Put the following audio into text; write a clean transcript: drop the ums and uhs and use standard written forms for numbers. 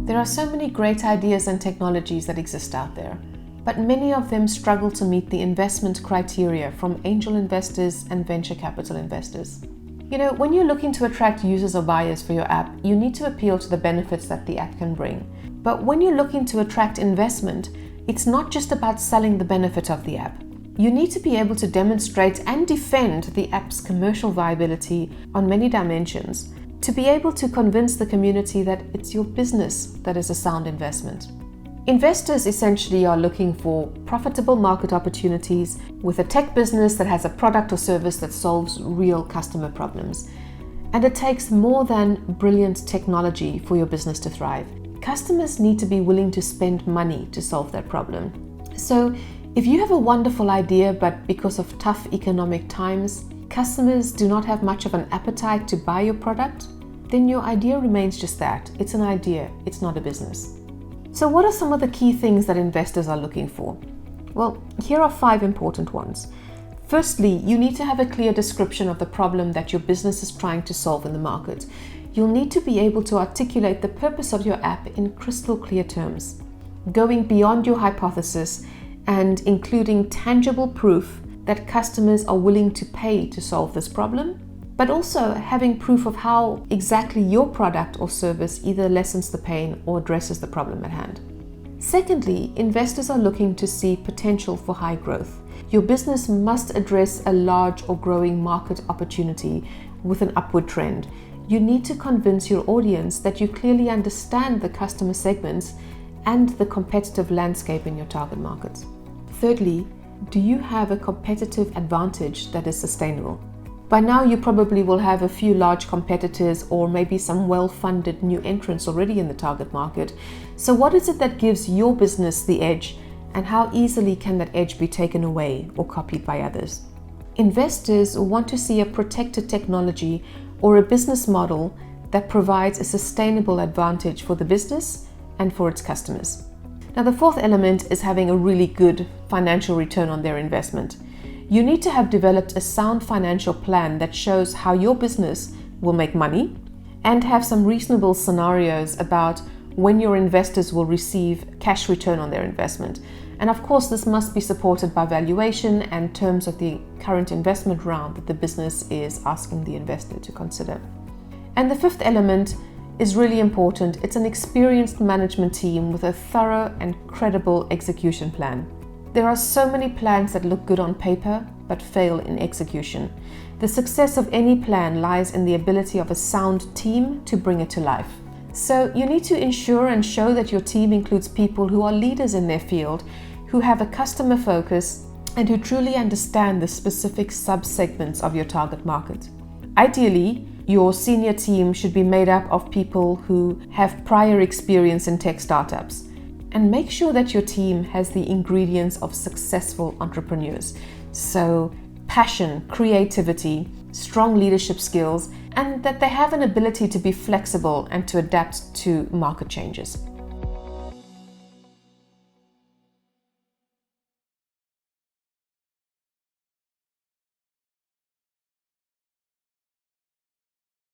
There are so many great ideas and technologies that exist out there, but many of them struggle to meet the investment criteria from angel investors and venture capital investors. When you're looking to attract users or buyers for your app, you need to appeal to the benefits that the app can bring. But when you're looking to attract investment, it's not just about selling the benefit of the app. You need to be able to demonstrate and defend the app's commercial viability on many dimensions to be able to convince the community that it's your business that is a sound investment. Investors essentially are looking for profitable market opportunities with a tech business that has a product or service that solves real customer problems. And it takes more than brilliant technology for your business to thrive. Customers need to be willing to spend money to solve that problem. So if you have a wonderful idea, but because of tough economic times, customers do not have much of an appetite to buy your product, then your idea remains just that. It's an idea, it's not a business. So what are some of the key things that investors are looking for? Well, here are 5 important ones. Firstly, you need to have a clear description of the problem that your business is trying to solve in the market. You'll need to be able to articulate the purpose of your app in crystal clear terms, going beyond your hypothesis and including tangible proof that customers are willing to pay to solve this problem, but also having proof of how exactly your product or service either lessens the pain or addresses the problem at hand. Secondly, investors are looking to see potential for high growth. Your business must address a large or growing market opportunity with an upward trend. You need to convince your audience that you clearly understand the customer segments and the competitive landscape in your target markets. Thirdly, do you have a competitive advantage that is sustainable? By now, you probably will have a few large competitors or maybe some well-funded new entrants already in the target market. So what is it that gives your business the edge, and how easily can that edge be taken away or copied by others? Investors want to see a protected technology or a business model that provides a sustainable advantage for the business and for its customers. Now, the fourth element is having a really good financial return on their investment. You need to have developed a sound financial plan that shows how your business will make money and have some reasonable scenarios about when your investors will receive cash return on their investment. And of course, this must be supported by valuation and terms of the current investment round that the business is asking the investor to consider. And the fifth element is really important. It's an experienced management team with a thorough and credible execution plan. There are so many plans that look good on paper but fail in execution. The success of any plan lies in the ability of a sound team to bring it to life. So you need to ensure and show that your team includes people who are leaders in their field, who have a customer focus, and who truly understand the specific sub-segments of your target market. Ideally, your senior team should be made up of people who have prior experience in tech startups. And make sure that your team has the ingredients of successful entrepreneurs. So passion, creativity, strong leadership skills, and that they have an ability to be flexible and to adapt to market changes.